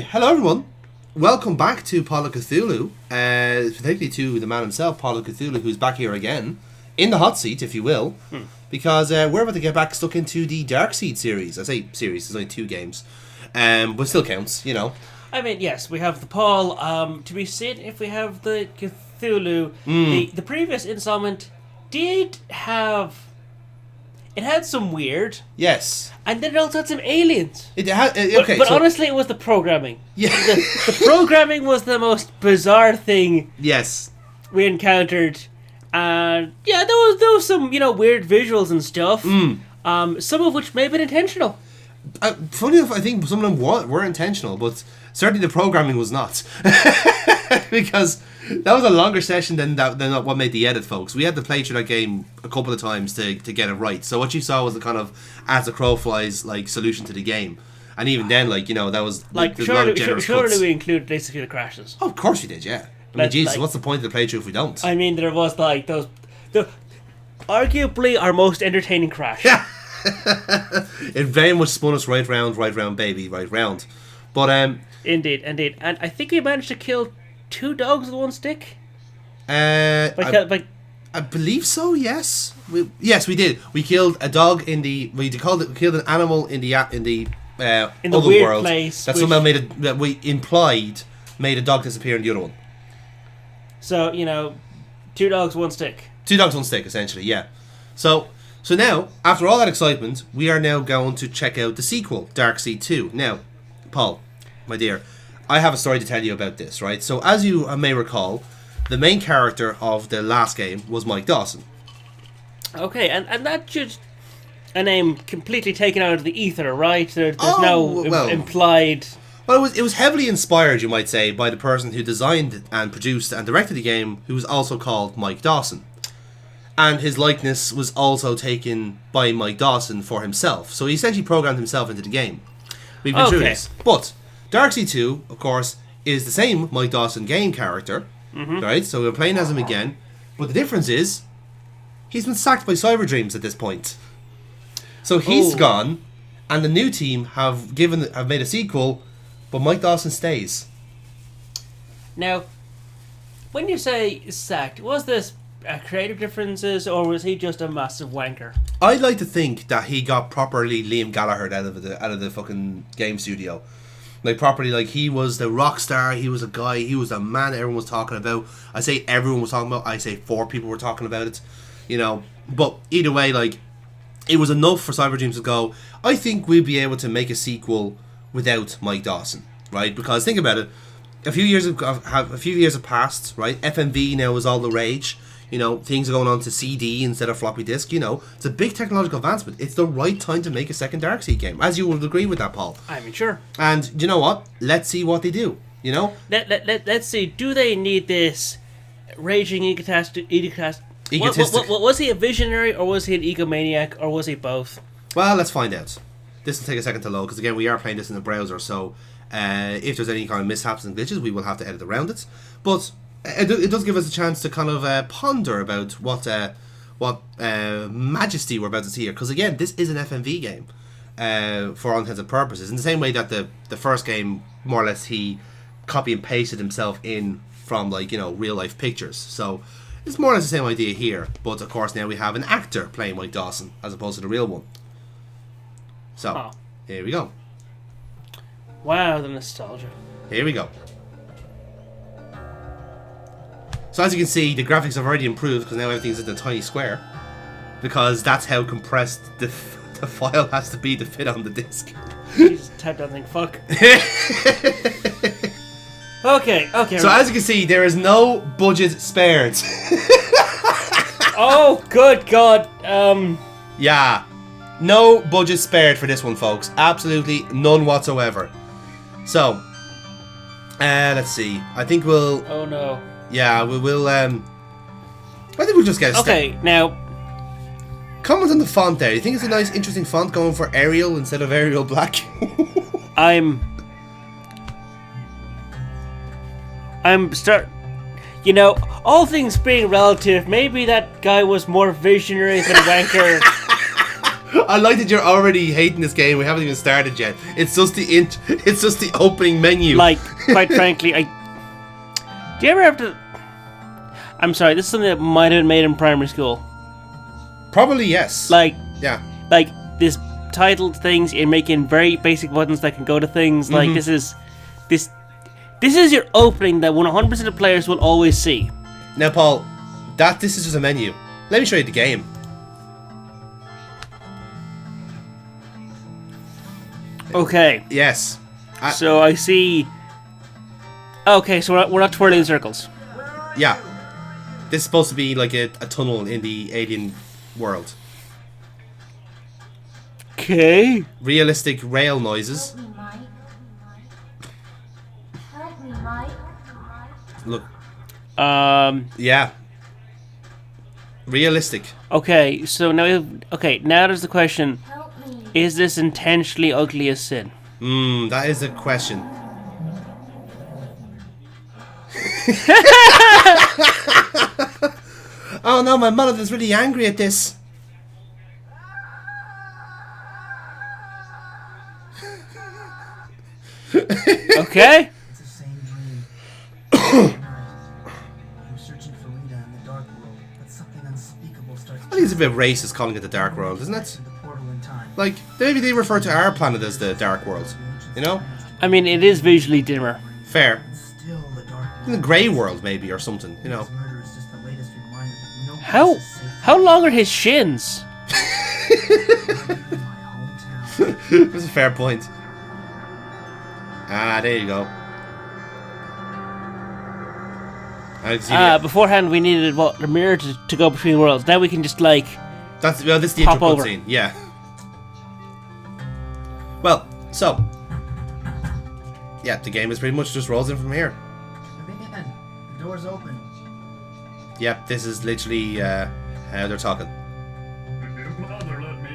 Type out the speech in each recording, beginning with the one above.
Hello everyone, welcome back to Paul of Cthulhu, particularly to the man himself, Paul of Cthulhu, who's back here again, in the hot seat, if you will, because we're about to get back stuck into the Darkseed series. I say series, there's only 2 games, but still counts, you know. I mean, yes, we have the Paul, to be seen if we have the Cthulhu. The previous installment did have... It had some weird. Yes. And then it also had some aliens. But honestly, it was the programming. Yeah. The programming was the most bizarre thing. Yes. We encountered. And yeah, there was some, weird visuals and stuff. Some of which may have been intentional. Funny enough, I think some of them were intentional, but certainly the programming was not. Because that was a longer session than what made the edit, folks. We had to play through that game a couple of times to get it right. So what you saw was the kind of as the crow flies solution to the game. And even then, that was surely we included at least a few crashes. Oh, of course we did, yeah. I mean, Jesus, what's the point of the playthrough if we don't? I mean, there was those arguably our most entertaining crash. Yeah. It very much spun us right round, baby, right round. But Indeed. And I think we managed to kill 2 dogs with 1 stick. I believe so. Yes. Yes, we did. We killed a dog we killed an animal in the other weird world. Place that somehow we implied made a dog disappear in the other one. So 2 dogs, 1 stick. 2 dogs, 1 stick, essentially. Yeah. So now, after all that excitement, we are now going to check out the sequel, Darkseed 2. Now, Paul, my dear, I have a story to tell you about this, right? So, as you may recall, the main character of the last game was Mike Dawson. Okay, and that should... a name completely taken out of the ether, right? There's implied... Well, it was heavily inspired, you might say, by the person who designed and produced and directed the game, who was also called Mike Dawson. And his likeness was also taken by Mike Dawson for himself. So he essentially programmed himself into the game. We've been through this. But Darkseed 2, of course, is the same Mike Dawson game character. Right? So we're playing as him again. But the difference is, he's been sacked by Cyber Dreams at this point. So he's gone, and the new team have made a sequel, but Mike Dawson stays. Now, when you say sacked, was this creative differences, or was he just a massive wanker? I'd like to think that he got properly Liam Gallagher out of the fucking game studio. Properly, he was the rock star, he was a guy, he was a man everyone was talking about. I say everyone was talking about, I say 4 people were talking about it, But either way, it was enough for Cyber Dreams to go, I think we'll be able to make a sequel without Mike Dawson, right? Because think about it, a few years have passed, right? FMV now is all the rage. Things are going on to CD instead of floppy disk. It's a big technological advancement. It's the right time to make a second Darkseed game, as you would agree with that, Paul. I mean, sure. And you know what? Let's see what they do. Let's see. Do they need this raging egotist? Egotistic. Was he a visionary, or was he an egomaniac, or was he both? Well, let's find out. This will take a second to load, because again, we are playing this in the browser, so if there's any kind of mishaps and glitches, we will have to edit around it. But it does give us a chance to kind of ponder about what majesty we're about to see here. Because again, this is an FMV game for all intents and purposes. In the same way that the first game, more or less, he copy and pasted himself in from real life pictures. So it's more or less the same idea here. But of course, now we have an actor playing Mike Dawson as opposed to the real one. So here we go. Wow, the nostalgia. Here we go. So as you can see, the graphics have already improved because now everything's in a tiny square. Because that's how compressed the file has to be to fit on the disc. You just typed out and think, fuck. Okay. So as you can see, there is no budget spared. Oh, good God. Yeah. No budget spared for this one, folks. Absolutely none whatsoever. So, let's see. I think we'll... Oh, no. Yeah, we will, I think we'll just get a step. Okay, now... Comment on the font there. You think it's a nice, interesting font going for Arial instead of Arial Black? You know, all things being relative, maybe that guy was more visionary than Wanker. I like that you're already hating this game. We haven't even started yet. It's just the opening menu. Like, quite frankly, do you ever have to... I'm sorry, this is something that might have been made in primary school. Probably yes. Yeah. Like, this titled things and making very basic buttons that can go to things. Like, this is your opening that 100% of players will always see. Now, Paul, this is just a menu. Let me show you the game. Okay. Yes. So I see... Okay, so we're not twirling in circles. Yeah. This is supposed to be like a tunnel in the alien world. Okay. Realistic rail noises. Help me, Mike. Look. Yeah. Realistic. Okay, so now there's the question. Help me. Is this intentionally ugly as sin? That is a question. Oh no, my mother is really angry at this. Okay. It's the same dream. I'm searching for Rita in the dark world, but something unspeakable starts. I think it's a bit racist calling it the Dark World, isn't it? The portal in time. Like, maybe they refer to our planet as the Dark World. You know? I mean, it is visually dimmer. Fair. Still the dark In the grey world, maybe, or something, you know. This murder is just the latest reminder that no How place is safe how long are his shins? in my hometown. That's a fair point. Ah, there you go. I see it. Beforehand we needed a mirror to go between worlds. Now we can just like This is the pop intro over. scene. Yeah. Well, so yeah, the game is pretty much just rolls in from here. Come in. The door's open. Yep, this is literally how they're talking.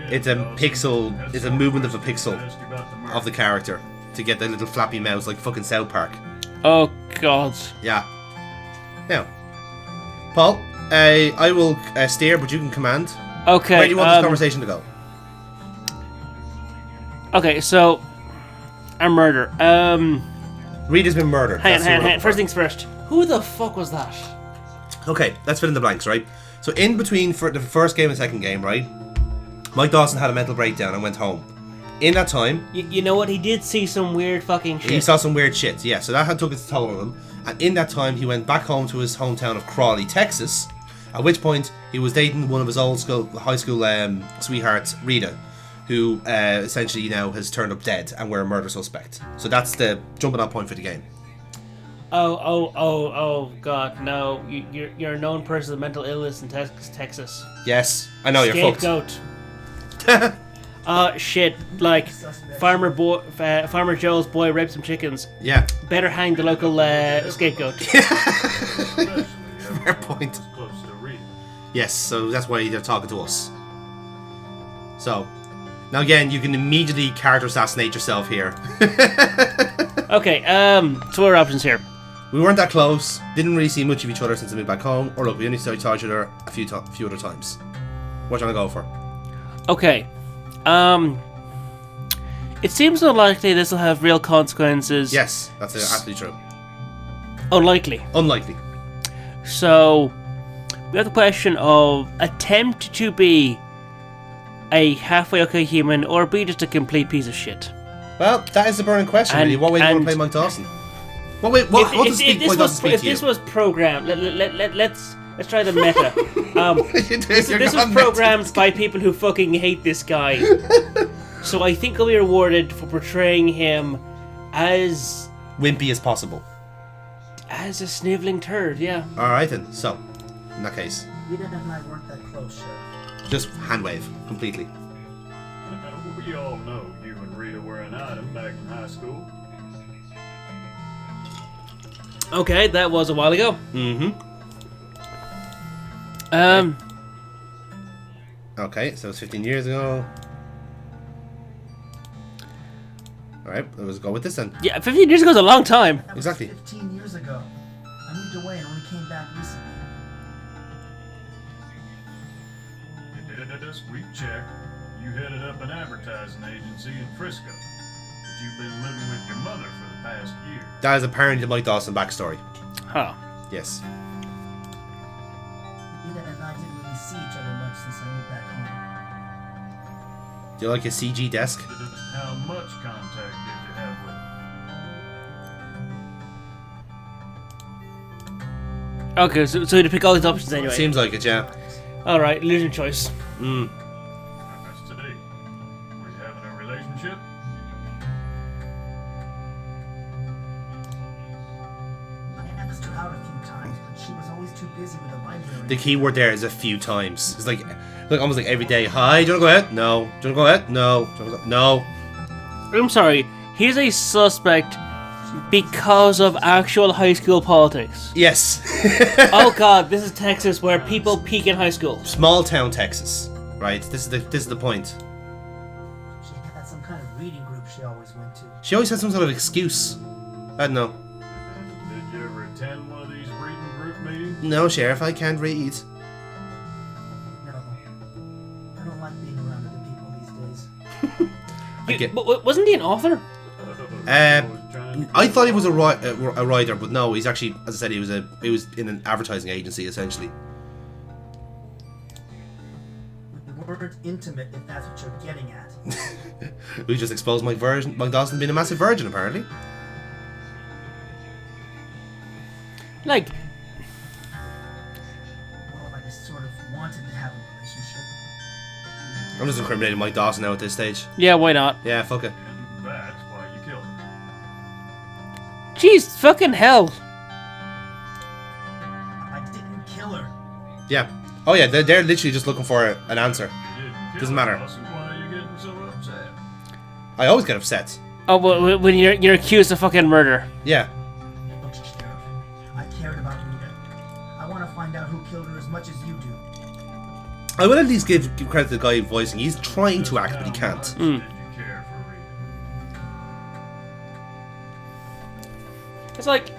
It's a pixel. It's a movement of a pixel of the character to get the little flappy mouse like fucking South Park. Oh God. Yeah. Now, Paul, I will steer, but you can command. Okay. Where do you want this conversation to go? Okay, so a murder. Rita's been murdered. Hang That's who we're on. looking First for. things first. Who the fuck was that? Okay, let's fill in the blanks, right? So in between for the first game and second game, right? Mike Dawson had a mental breakdown and went home. In that time, You know what? He did see some weird fucking shit. he saw some weird shit. Yeah, so that had took its toll on him. And in that time, he went back home to his hometown of Crawley, Texas. At which point, he was dating one of his high school sweethearts, Rita, who essentially now has turned up dead and we're a murder suspect. So that's the jumping off point for the game. Oh, God, no. You're a known person with mental illness in Texas. Yes, I know, you're fucked. Scapegoat. Shit, like, Farmer Joe's boy raped some chickens. Yeah, Better hang the local scapegoat. fair point. Yes, so that's why they're talking to us. So, now again, you can immediately character assassinate yourself here. Okay, so what are our options here? We weren't that close, didn't really see much of each other since we moved back home, or look, we only saw each other a few other times. What do you want to go for? Okay, it seems unlikely this will have real consequences. Yes, that's absolutely true. Unlikely. Unlikely. So, we have the question of attempt to be a halfway okay human or be just a complete piece of shit. Well, that is the burning question, really. What way do you want to play Mike Dawson? What does If this was programmed, let's try the meta. This was programmed by people who fucking hate this guy. So I think I'll be rewarded for portraying him as wimpy as possible. As a sniveling turd, yeah. Alright then, so, in that case, Rita and I weren't that close, Sheriff. just hand wave, completely. We all know you and Rita were an item back in high school. Okay, that was a while ago. Okay, so it was 15 years ago. Alright, let's go with this then. Yeah, 15 years ago is a long time. That Exactly. was 15 years ago. I moved away and only came back recently. You did a sweet check. You headed up an advertising agency in Frisco. But you've been living with your mother for the past year. That is apparently the Mike Dawson backstory. Huh. Yes. Rita and I didn't really see each other much since I moved back home. Do you like a CG desk? Just how much contact did you have with her? Okay, so you had to pick all these options anyway. Seems like it, yeah. Alright, lose your choice. That's today. Were you having a relationship? I asked her out a few times, but she was always too busy with the library. The key word there is a few times. It's like almost like every day. Hi, do you want to go ahead? No. Do you want to go ahead? No. Do you wanna go? No. I'm sorry, he's a suspect because of actual high school politics. Yes. Oh god, this is Texas where people peak in high school. Small town Texas, right? This is the point. She had some kind of reading group she always went to. She always had some sort of excuse. I don't know. Did you ever attend one of these reading group meetings? No, Sheriff, I can't read. No. I don't like being around other people these days. I get- But wasn't he an author? I thought he was a writer, but no, he's actually, as I said, he was in an advertising agency essentially. We weren't intimate, if that's what you're getting at. We just exposed Mike Dawson being a massive virgin, apparently. Like, Well, I just sort of wanted to have a relationship. I'm just incriminating Mike Dawson now at this stage. yeah, why not? Yeah, fuck it. And that's why you killed her. Jeez, fucking hell. I didn't kill her. Yeah. Oh yeah, they're literally just looking for an answer. You didn't kill Doesn't her, matter. Dawson. Why are you getting so upset? I always get upset. Oh, well, when you're accused of fucking murder. Yeah. Look, Sheriff, I cared about Rita. I want to find out who killed her as much as you do. I will at least give credit to the guy voicing. He's trying to act, but he can't. How much did you care for Rita? It's like,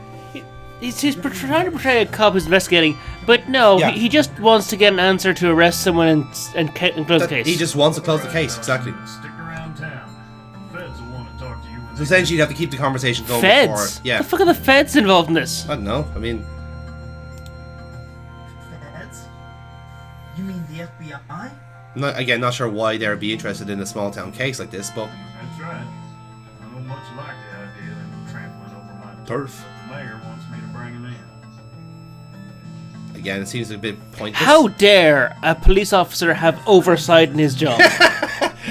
he's trying to portray a cop who's investigating, but no, Yeah. he just wants to get an answer to arrest someone and close the case. He just wants to close the case, exactly. Stick around town. Feds will want to talk to you. when So they- essentially, you'd have to keep the conversation going Feds? before. Yeah. The fuck are the feds involved in this? I don't know. I mean, Feds? You mean the FBI? not sure why they'd be interested in a small town case like this, but That's right. I don't much like the idea of them trampling over my turf. The mayor wants me to bring him in. Again, it seems a bit pointless. How dare a police officer have oversight in his job?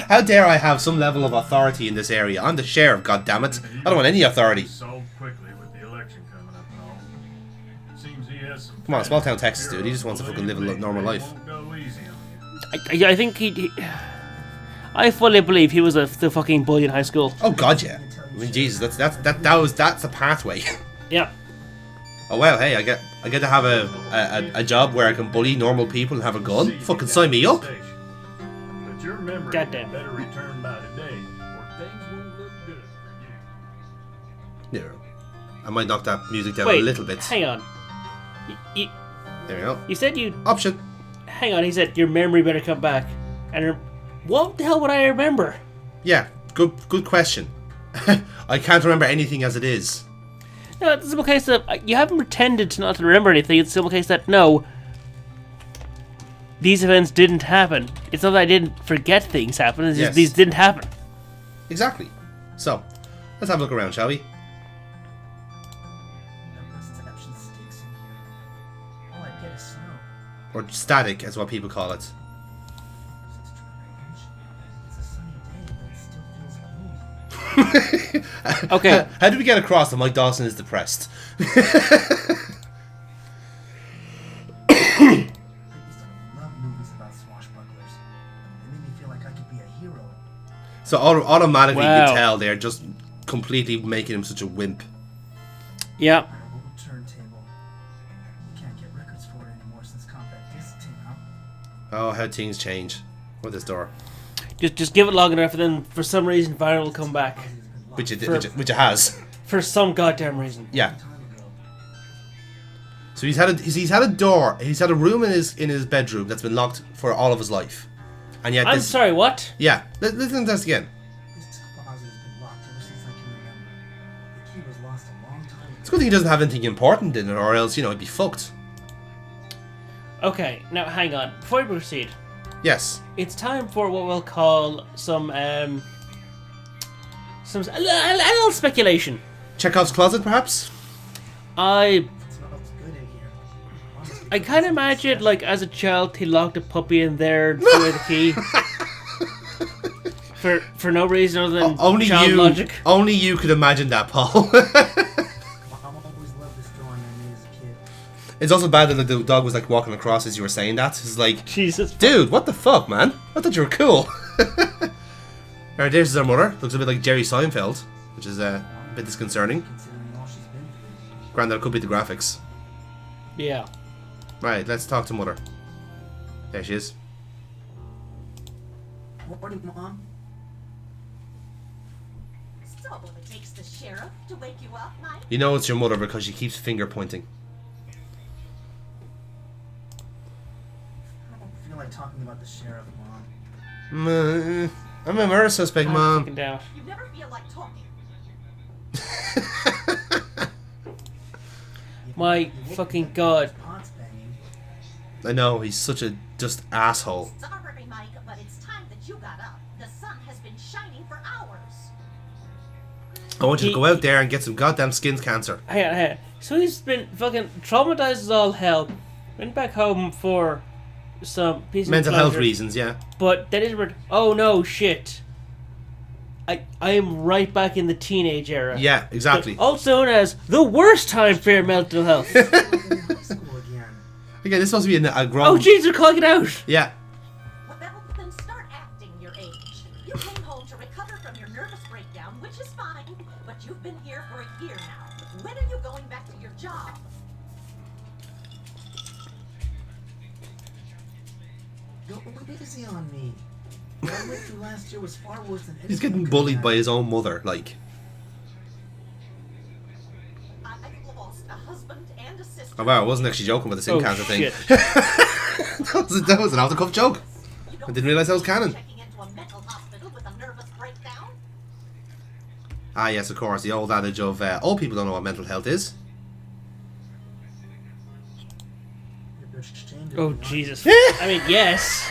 How dare I have some level of authority in this area? I'm the sheriff, goddammit. I don't want any authority. Solved quickly with the election coming up and all. Seems he has some. Come on, small town Texas, dude. He just wants to fucking live a normal life. Won't go easy on you. I think I fully believe he was the fucking bully in high school. Oh god, yeah. I mean, Jesus, that's the pathway. Yeah. Oh well, hey, I get to have a job where I can bully normal people and have a gun. See, Fucking you sign got me the up. station. But your memory Goddamn. better return by today, or things won't look good for you. Yeah. I might knock that music down Wait, a little bit. hang on. There we go. You said you... Option. Hang on, he said your memory better come back. And what the hell would I remember? Yeah, good question. I can't remember anything as it is. No, it's a simple case that you haven't pretended to not to remember anything. It's a simple case that, no, these events didn't happen. It's not that I didn't forget things happen. It's Yes. just these didn't happen. Exactly. So, let's have a look around, shall we? The perception sticks in here. All I get is snow. Or static, as what people call it. This is strange. It's a sunny day, but it still feels cold. Okay. How do we get across that Mike Dawson is depressed? I used to love movies about swashbucklers. They made me feel like I could be a hero. So automatically you Wow. can tell they're just completely making him such a wimp. Yeah. Our old turntable. You can't get records for it anymore since compact discs came out. Oh, how things change with this door. Just give it long enough, and then for some reason, Viral will come back. Which it For- which it has. For some goddamn reason. Yeah. So he's had a door. He's had a room in his bedroom that's been locked for all of his life, and yet I'm this. sorry, what? Yeah. Listen to this again. This closet has been locked ever since I can remember. The key was lost a long time ago. It's good that he doesn't have anything important in it, or else it'd be fucked. Okay, now hang on. Before we proceed, Yes. it's time for what we'll call some a little speculation. Chekhov's closet, perhaps. I It smells good in here. Honestly, kind of imagine, like, as a child, he locked a puppy in there and threw away the key. For no reason other than Only child you. logic. Only you could imagine that, Paul. Mom always loved this drawing I made as a kid. It's also bad that the dog was like walking across as you were saying that. It's like, Jesus. dude, what the fuck, man? I thought you were cool. Alright, there's our mother. Looks a bit like Jerry Seinfeld, which is a bit disconcerting. Considering all she's been through. Granted, it could be the graphics. Yeah. Right, let's talk to mother. There she is. Morning, Mom. So it takes the sheriff to wake you up, Mike? You know it's your mother because she keeps finger pointing. I don't feel like talking about the sheriff, Mom. I'm a murder suspect, I'm Mom. fucking down. You never feel like talking. My fucking god. Pots banging. I know, he's such a just asshole. Sorry, Mike, but it's time that you got up. The sun has been shining for hours. I want you to go out there and get some goddamn skin cancer. Hang on. So he's been fucking traumatized as all hell. Went back home for some peace and Mental health pleasure, reasons, yeah. But then it went, oh no, shit. I am right back in the teenage era. Yeah, exactly. Also known as the worst time for your mental health. I'm in high school again. Again, this must be a grown... Oh jeez, they're calling it out. Yeah. Well, then start acting your age. You came home to recover from your nervous breakdown, which is fine, but you've been here for a year now. When are you going back to your job? Go easy on me. What I went through last year was far worse than He's anything getting I bullied could've by had. his own mother, like. I've lost a husband and a sister. Oh wow, I wasn't actually joking about the skin Oh cancer thing. shit. that was an off-the-cuff joke. You I didn't realise that was canon. Checking into a mental hospital with a nervous breakdown? Ah yes, of course, the old adage of old people don't know what mental health is. You're ashamed of Oh me, aren't you? Jesus. I mean, yes.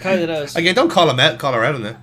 Kinda does. Again, don't call her out on it.